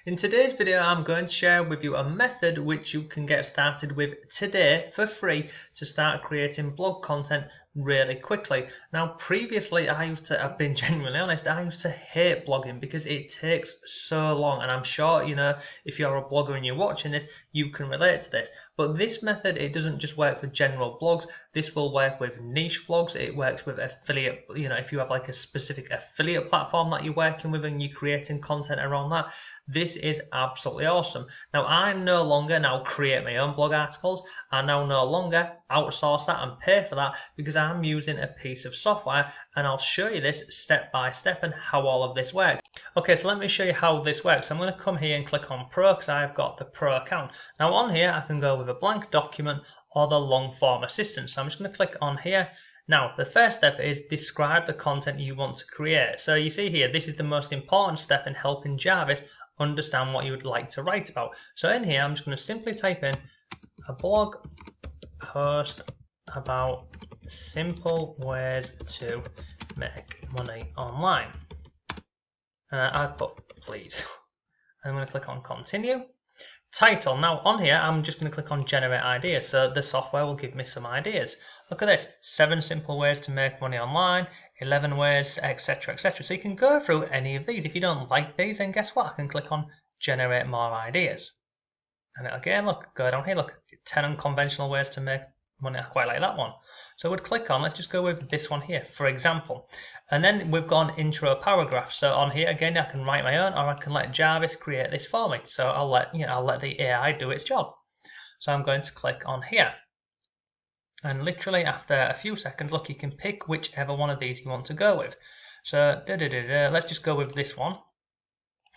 In today's video, I'm going to share with you a method which you can get started with today for free to start creating blog content really quickly. Now, previously, I've been genuinely honest, I used to hate blogging because it takes so long. And I'm sure, if you're a blogger and you're watching this, you can relate to this. But this method, it doesn't just work for general blogs. This will work with niche blogs. It works with affiliate, if you have like a specific affiliate platform that you're working with and you're creating content around that. This is absolutely awesome. Now, I no longer now create my own blog articles. I now no longer outsource that and pay for that because I'm using a piece of software, and I'll show you this step by step and how all of this works. Okay, so let me show you how this works. I'm going to come here and click on Pro because I've got the Pro account. Now on here, I can go with a blank document or the long form assistant. So I'm just going to click on here. Now, the first step is describe the content you want to create. So you see here, this is the most important step in helping Jarvis understand what you would like to write about. So in here, I'm just going to simply type in a blog post about simple ways to make money online. And I put please. I'm going to click on continue. Title. Now on here, I'm just going to click on generate ideas. So the software will give me some ideas. Look at this. 7 simple ways to make money online, 11 ways, etc, etc. So you can go through any of these. If you don't like these, then guess what? I can click on generate more ideas. And again, look, go down here, look, 10 unconventional ways to make money. I quite like that one. So I would click on, let's just go with this one here, for example. And then we've got an intro paragraph. So on here, again, I can write my own, or I can let Jarvis create this for me. So I'll let the AI do its job. So I'm going to click on here. And literally after a few seconds, look, you can pick whichever one of these you want to go with. So let's just go with this one.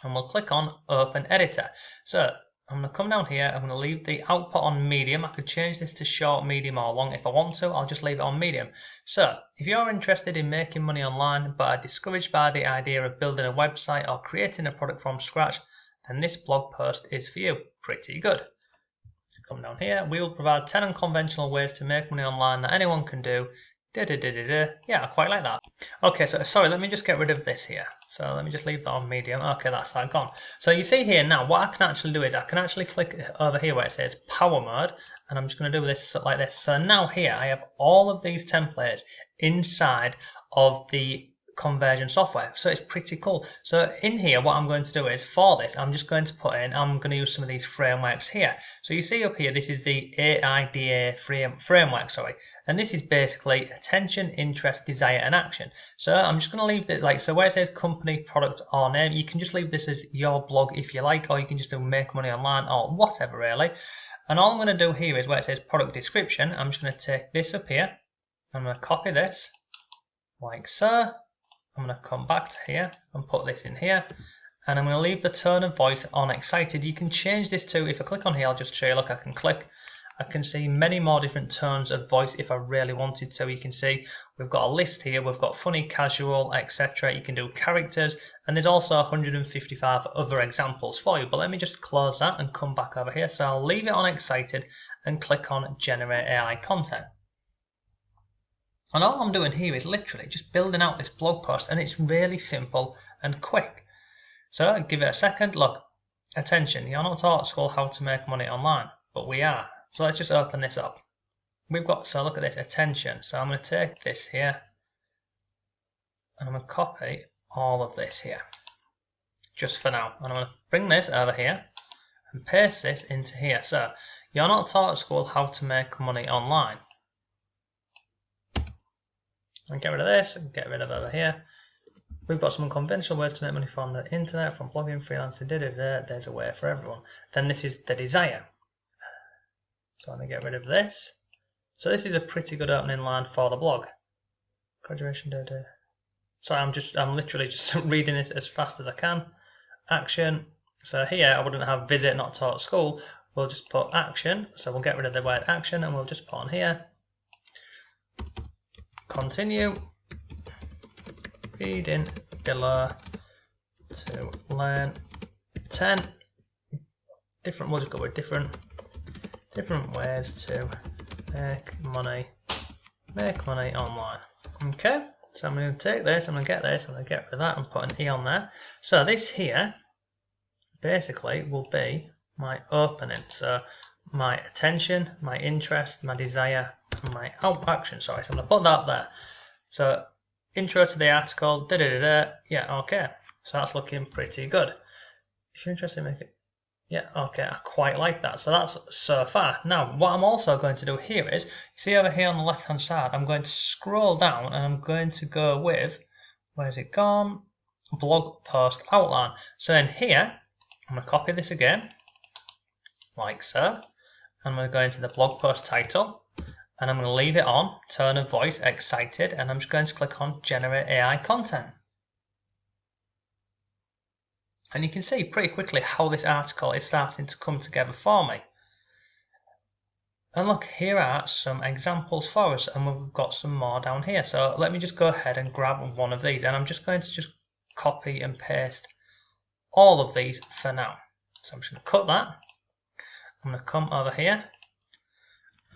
And we'll click on Open Editor. So I'm going to come down here, I'm going to leave the output on medium. I could change this to short, medium or long if I want to. I'll just leave it on medium. So if you're interested in making money online but are discouraged by the idea of building a website or creating a product from scratch, then this blog post is for you. Pretty good. Come down here, we will provide 10 unconventional ways to make money online that anyone can do. Yeah, I quite like that. Okay, so sorry, let me just get rid of this here. So let me just leave that on medium. Okay, that's that gone. So you see here now, what I can actually do is I can actually click over here where it says power mode, and I'm just going to do this like this. So now here I have all of these templates inside of the conversion software, so it's pretty cool. So in here, what I'm going to do is for this, I'm just going to put in, I'm going to use some of these frameworks here. So you see up here, this is the AIDA framework, and this is basically attention, interest, desire, and action. So I'm just going to leave it so where it says company, product, or name, you can just leave this as your blog if you like, or you can just do make money online or whatever really. And all I'm going to do here is where it says product description, I'm just going to take this up here, I'm going to copy this like so. I'm going to come back to here and put this in here, and I'm going to leave the tone of voice on excited. You can change this to, if I click on here, I'll just show you, look, I can see many more different tones of voice if I really wanted to. You can see we've got a list here, we've got funny, casual, etc. You can do characters, and there's also 155 other examples for you. But let me just close that and come back over here. So I'll leave it on excited and click on generate AI content. And all I'm doing here is literally just building out this blog post, and it's really simple and quick. So give it a second. Look, attention, you're not taught at school how to make money online, but we are. So let's just open this up. So look at this, attention. So I'm going to take this here, and I'm going to copy all of this here, just for now. And I'm going to bring this over here and paste this into here. So you're not taught at school how to make money online. And get rid of this and get rid of over here. We've got some unconventional ways to make money from the internet, from blogging, freelancing, there's a way for everyone. Then this is the desire. So I'm going to get rid of this. So this is a pretty good opening line for the blog. Graduation, Sorry, I'm literally just reading this as fast as I can. Action. So here I wouldn't have visit, not taught at school. We'll just put action. So we'll get rid of the word action and we'll just put on here. Continue, reading below to learn 10 different, we'll just go with different ways to make money online. Okay, so I'm going to take this, I'm going to get this, I'm going to get rid of that and put an E on there. So this here, basically will be my opening. So my attention, my interest, my desire, and my action. Sorry, so I'm going to put that there. So intro to the article, yeah, okay. So that's looking pretty good. If you're interested, make it. Yeah, okay, I quite like that. So that's so far. Now, what I'm also going to do here is, you see over here on the left-hand side, I'm going to scroll down and I'm going to go with, where's it gone? Blog post outline. So in here, I'm going to copy this again, like so. I'm going to go into the blog post title, and I'm going to leave it on, tone of voice, excited, and I'm just going to click on generate AI content. And you can see pretty quickly how this article is starting to come together for me. And look, here are some examples for us, and we've got some more down here. So let me just go ahead and grab one of these, and I'm just going to just copy and paste all of these for now. So I'm just going to cut that. I'm going to come over here.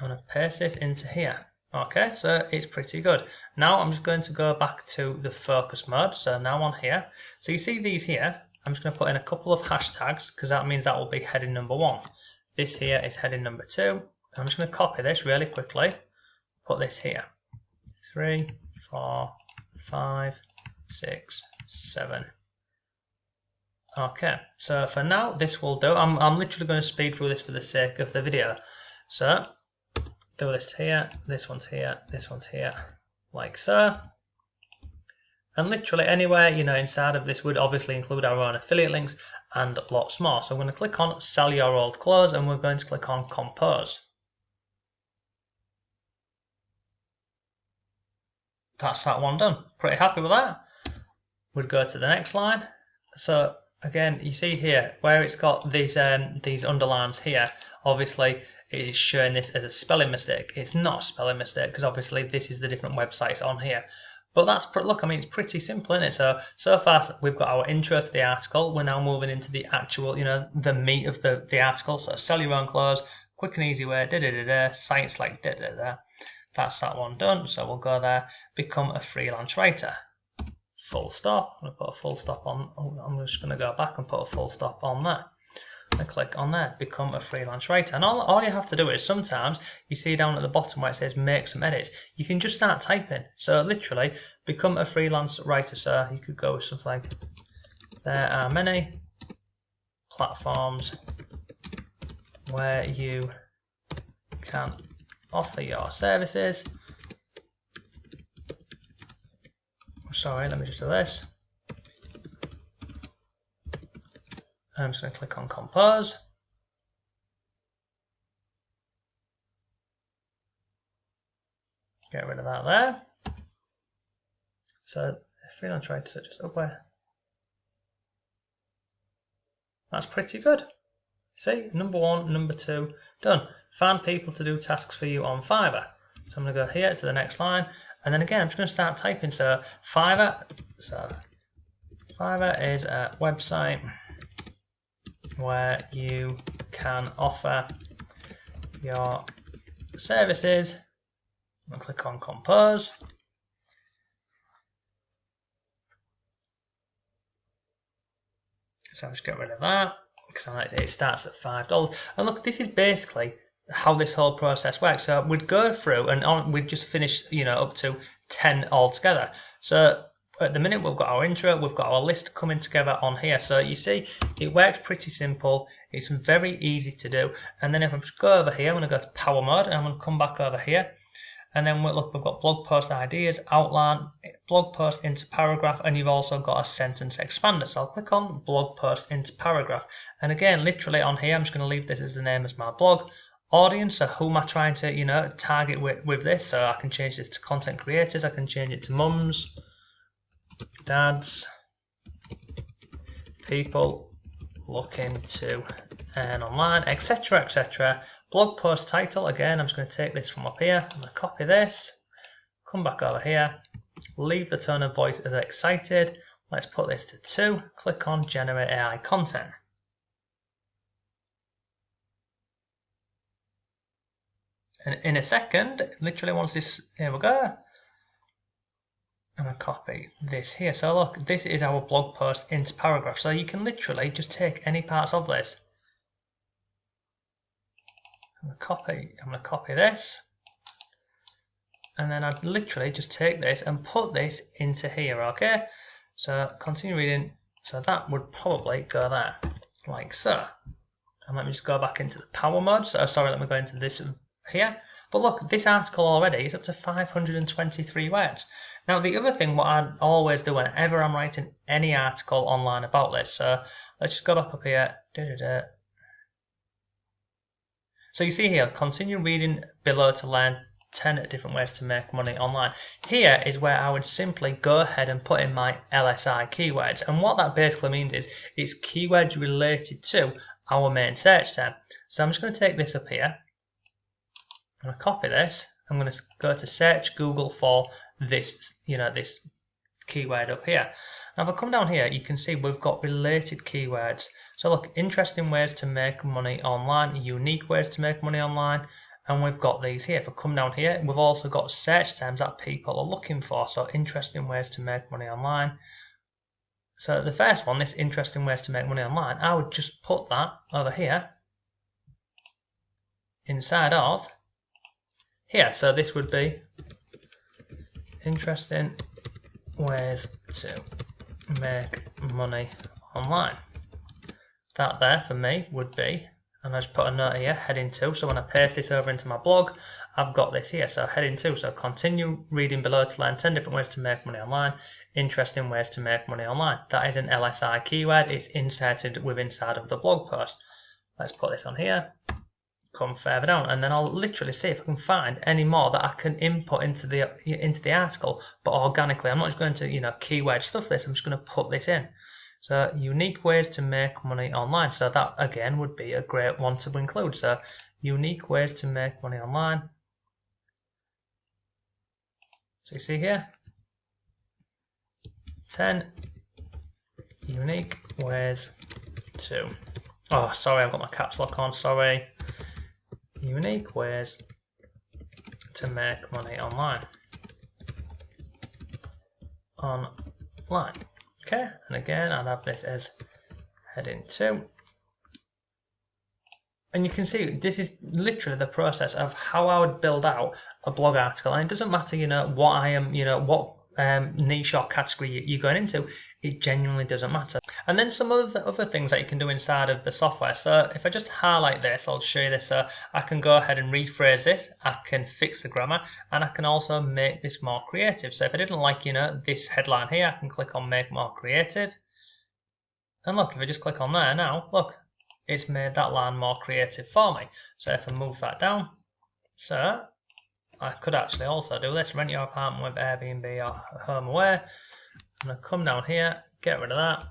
I'm going to paste this into here. Okay, so it's pretty good. Now I'm just going to go back to the focus mode. So now on here, so you see these here, I'm just going to put in a couple of hashtags because that means that will be heading number 1. This here is heading number 2. I'm just going to copy this really quickly, put this here. 3, 4, 5, 6, 7. Okay, so for now this will do. I'm literally going to speed through this for the sake of the video. So do this here, this one's here, this one's here, like so. And literally anywhere, inside of this would obviously include our own affiliate links and lots more. So I'm going to click on Sell Your Old Clothes and we're going to click on Compose. That's that one done. Pretty happy with that. We'd go to the next line. So again, you see here where it's got these underlines here, obviously it is showing this as a spelling mistake. It's not a spelling mistake because obviously this is the different websites on here. But look, I mean, it's pretty simple, isn't it? So far we've got our intro to the article. We're now moving into the actual, the meat of the article. So sell your own clothes, quick and easy way, sites like That's that one done. So we'll go there, become a freelance writer. Full stop. I'm going to put a full stop on. I'm just going to go back and put a full stop on there. And click on there, become a freelance writer. And all you have to do is sometimes you see down at the bottom where it says make some edits, you can just start typing. So literally become a freelance writer. So you could go with something like, there are many platforms where you can offer your services. Sorry, let me just do this. I'm just going to click on Compose. Get rid of that there. So freelance writer, so just up where. That's pretty good. See, number 1, number 2, done. Find people to do tasks for you on Fiverr. So I'm going to go here to the next line, and then again I'm just going to start typing. So Fiverr is a website where you can offer your services. I'm going to click on Compose. So I'll just get rid of that because it starts at $5. And look, this is basically how this whole process works. So we'd go through and we'd just finish, up to 10 altogether. So at the minute we've got our intro, we've got our list coming together on here. So you see, it works pretty simple. It's very easy to do. And then if I just go over here, I'm going to go to power mode and I'm going to come back over here. And then look, we've got blog post ideas, outline, blog post into paragraph, and you've also got a sentence expander. So I'll click on blog post into paragraph. And again, literally on here, I'm just going to leave this as the name as my blog. Audience, so who am I trying to, target with this? So I can change this to content creators, I can change it to mums, dads, people looking to earn online, etc, etc. Blog post title, again, I'm just going to take this from up here, I'm going to copy this, come back over here, leave the tone of voice as excited, let's put this to 2, click on generate AI content. And in a second, literally once this, here we go, I'm going to copy this here. So look, this is our blog post into paragraph. So you can literally just take any parts of this. I'm going to copy this. And then I'd literally just take this and put this into here, okay? So continue reading. So that would probably go there, like so. And let me just go back into the power mode. So sorry, let me go into this here. But look, this article already is up to 523 words. Now the other thing, what I always do whenever I'm writing any article online about this, so let's just go back up here. So you see here, continue reading below to learn 10 different ways to make money online. Here is where I would simply go ahead and put in my LSI keywords. And what that basically means is it's keywords related to our main search term. So I'm just going to take this up here. I'm going to copy this. I'm going to go to search Google for this, this keyword up here. Now if I come down here, you can see we've got related keywords. So look, interesting ways to make money online, unique ways to make money online, and we've got these here. If I come down here, we've also got search terms that people are looking for. So interesting ways to make money online. So the first one, this interesting ways to make money online, I would just put that over here inside of here. So this would be interesting ways to make money online. That there for me would be, and I just put a note here, heading 2. So when I paste this over into my blog, I've got this here. So heading 2. So continue reading below to learn 10 different ways to make money online. Interesting ways to make money online. That is an LSI keyword. It's inserted inside of the blog post. Let's put this on here. Come further down, and then I'll literally see if I can find any more that I can input into the article, but organically. I'm not just going to keyword stuff this. I'm just going to put this in. So unique ways to make money online. So that again would be a great one to include. So unique ways to make money online. So you see here, 10 unique ways to. Oh, sorry, I've got my caps lock on. Sorry. Unique ways to make money online. Okay, and again, I'd have this as heading 2. And you can see this is literally the process of how I would build out a blog article. And it doesn't matter, what I am, what niche or category you're going into. It genuinely doesn't matter. And then some other things that you can do inside of the software. So if I just highlight this, I'll show you this. So I can go ahead and rephrase this. I can fix the grammar, and I can also make this more creative. So if I didn't like, this headline here, I can click on make more creative. And look, if I just click on there now, look, it's made that line more creative for me. So if I move that down, so I could actually also do this, rent your apartment with Airbnb or Home Away. I'm going to come down here, get rid of that,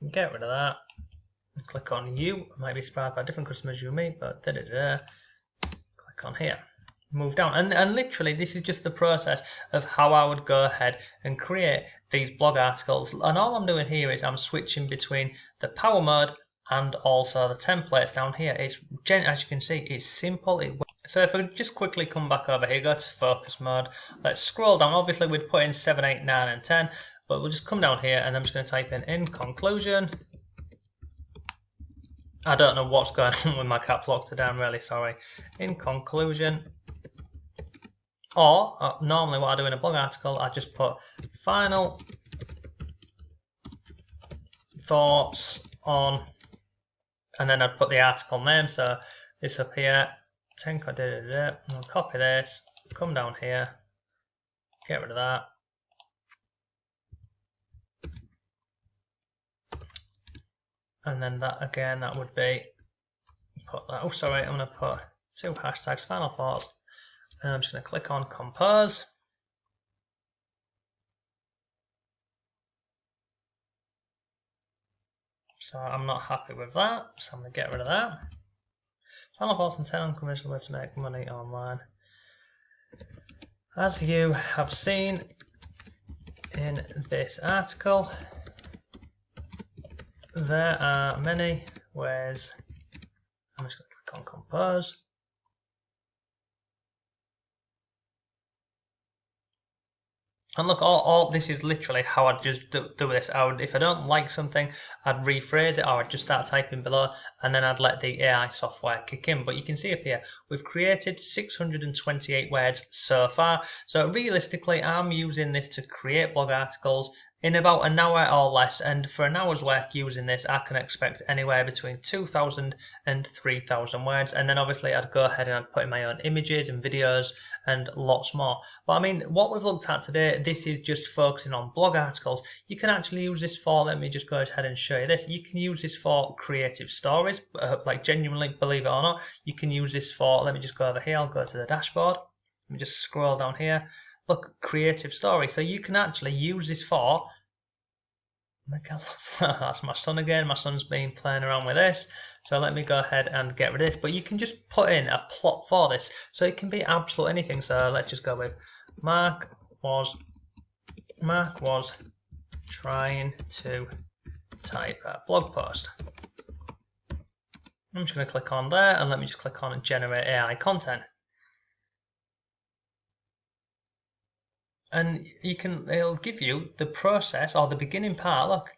and click on you. I might be surprised by different customers you meet, but click on here. Move down, and literally this is just the process of how I would go ahead and create these blog articles. And all I'm doing here is I'm switching between the power mode and also the templates down here. It's, as you can see, it's simple. So if I just quickly come back over here, go to focus mode, let's scroll down. Obviously we'd put in 7, 8, 9 and 10, but we'll just come down here and I'm just going to type in conclusion. I don't know what's going on with my caps lock today, I'm really sorry. In conclusion, or normally what I do in a blog article, I just put final thoughts on, and then I'd put the article name. So this up here, I'll copy this, come down here, get rid of that. And then that again, that would be, put that, oh sorry, I'm going to put 2 hashtags, final thoughts, and I'm just going to click on compose. So I'm not happy with that, so I'm going to get rid of that. Final thoughts on 10 unconventional ways to make money online. As you have seen in this article, there are many ways. I'm just going to click on compose. And look, all this is literally how I'd just do this. If I don't like something, I'd rephrase it, or I'd just start typing below, and then I'd let the AI software kick in. But you can see up here, we've created 628 words so far. So realistically, I'm using this to create blog articles in about an hour or less, and for an hour's work using this, I can expect anywhere between 2,000 and 3,000 words, and then obviously I'd go ahead and I'd put in my own images and videos and lots more. But I mean, what we've looked at today, this is just focusing on blog articles. You can actually use this for, let me just go ahead and show you this, you can use this for creative stories, like genuinely, believe it or not, you can use this for, let me just go over here, I'll go to the dashboard, let me just scroll down here. Look, creative story. So you can actually use this for, that's my son again. My son's been playing around with this. So let me go ahead and get rid of this. But you can just put in a plot for this. So it can be absolute anything. So let's just go with Mark was trying to type a blog post. I'm just going to click on there and let me just click on generate AI content. And it'll give you the process or the beginning part, look.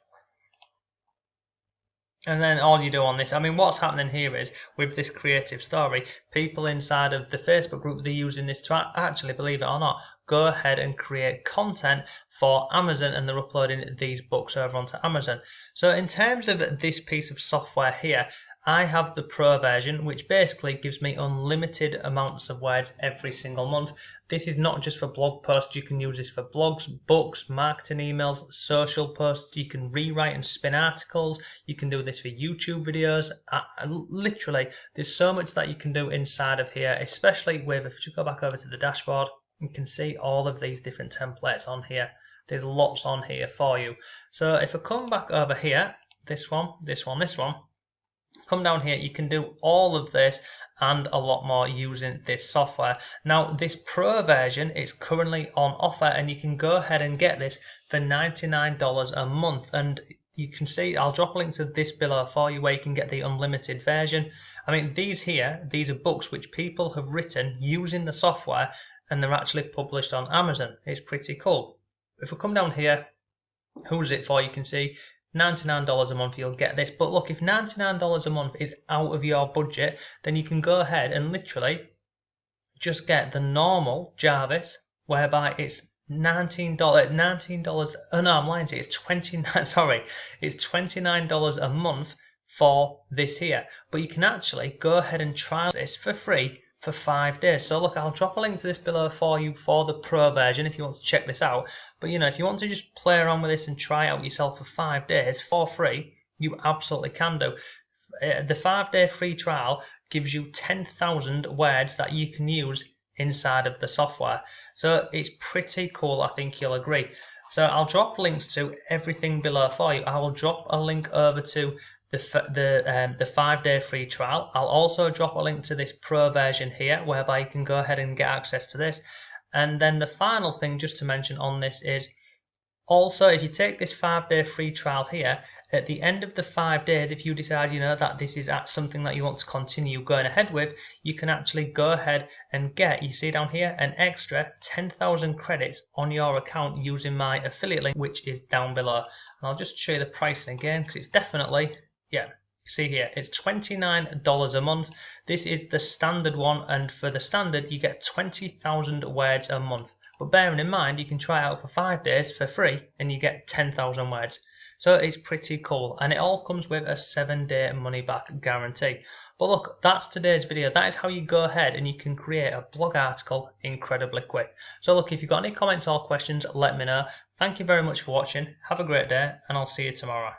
And then all you do on this, I mean, what's happening here is with this creative story, people inside of the Facebook group, they're using this to actually, believe it or not, go ahead and create content for Amazon, and they're uploading these books over onto Amazon. So in terms of this piece of software here, I have the Pro version, which basically gives me unlimited amounts of words every single month. This is not just for blog posts. You can use this for blogs, books, marketing emails, social posts. You can rewrite and spin articles. You can do this for YouTube videos. Literally, there's so much that you can do inside of here, especially with, if you go back over to the dashboard, you can see all of these different templates on here. There's lots on here for you. So if I come back over here, this one, come down here, you can do all of this and a lot more using this software. Now, this Pro version is currently on offer, and you can go ahead and get this for $99 a month. And you can see, I'll drop a link to this below for you where you can get the unlimited version. I mean, these are books which people have written using the software, and they're actually published on Amazon. It's pretty cool. If we come down here, who's it for, you can see $99 a month, you'll get this. But look, if $99 a month is out of your budget, then you can go ahead and literally just get the normal Jarvis, whereby it's $19. Oh no, I'm lying to you. It's it's $29 a month for this here. But you can actually go ahead and trial this for free for 5 days. So look, I'll drop a link to this below for you for the Pro version if you want to check this out. But you know, if you want to just play around with this and try out yourself for 5 days for free, you absolutely can do. The 5-day free trial gives you 10,000 words that you can use inside of the software. So it's pretty cool, I think you'll agree. So I'll drop links to everything below for you. I will drop a link over to the 5-day free trial. I'll also drop a link to this Pro version here, whereby you can go ahead and get access to this. And then the final thing just to mention on this is, also, if you take this 5-day free trial here, at the end of the 5 days, if you decide, you know, that this is something that you want to continue going ahead with, you can actually go ahead and get, you see down here, an extra 10,000 credits on your account using my affiliate link, which is down below. And I'll just show you the pricing again, because it's definitely, yeah, see here, it's $29 a month. This is the standard one, and for the standard, you get 20,000 words a month. But bearing in mind, you can try out for 5 days for free, and you get 10,000 words. So it's pretty cool, and it all comes with a 7-day money-back guarantee. But look, that's today's video. That is how you go ahead and you can create a blog article incredibly quick. So look, if you've got any comments or questions, let me know. Thank you very much for watching. Have a great day, and I'll see you tomorrow.